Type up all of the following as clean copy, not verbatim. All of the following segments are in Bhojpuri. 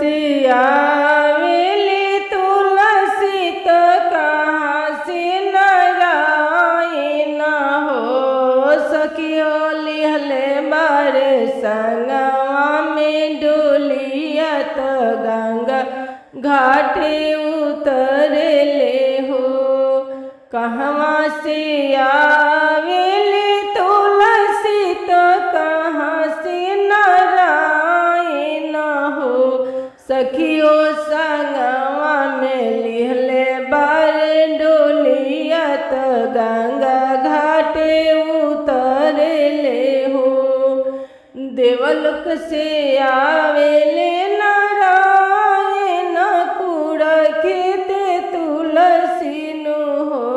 से आवेली तुलसी तो कहाँ से नारायण हो। सखियो लिहले बारे संगवा में डोलिया तो गंगा घाटे उतरले हो। कहवा से आवेली तुलसी तो कहाँ से नारायण हो। सखियो संगवा में लिहले बारे डोलिया तो गंगा घाटे उतरले हो। देवलोक से आवेले नारायण कूड़ खेते तुलसी नु हो।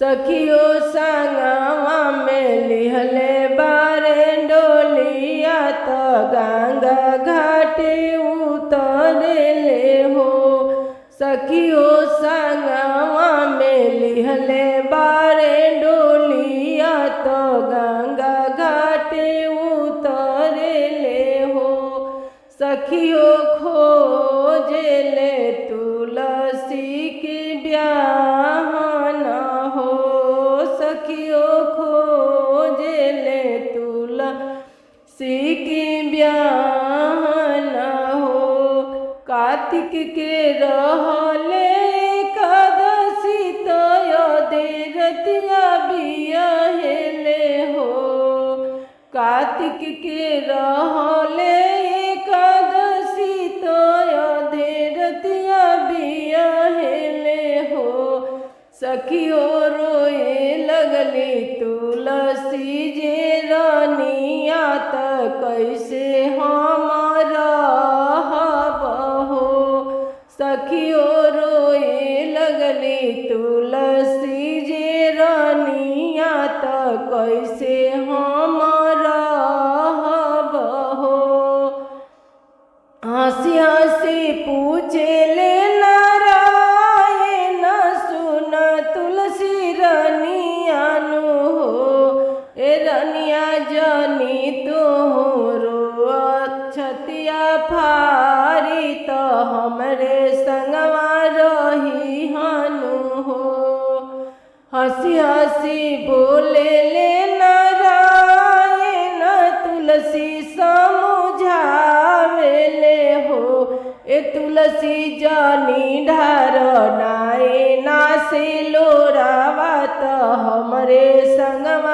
सखियो संगवा में लिहले बारे डोलिया तो गंगा घाटे उतरले हो। सखियो संगवा में लिहले बारे डोलिया तो गंगा घाटे उतरले हो। सखियो खोजले तुलसी के ब्याहन हो। सखियो खोजले तुलसी के ब्याहन हो। कार्तिक के रहले एकादशी तो देरतिया बियाहेले हो। कार्तिक के रहले एकादशी तो देरतिया बियाहेले हो। सखियो रोए लगली तुलसी जे रानिया त कैसे हम रहब हो। सखियो रोए लगली तुलसी जे रानिया त कैसे हम रहब हो। हंसी हंसी पूछेले नारायण सुन तुलसी रनिया नु हो। ए रनिया जनी तोहरो छतिया फारी तो हमरे संगवा रही हनु हो। हंसी हंसी बोले ले नारायण तुलसी समझावेले हो। ए तुलसी जानी ढार नाए ना से लोरावा तो हमरे संगवा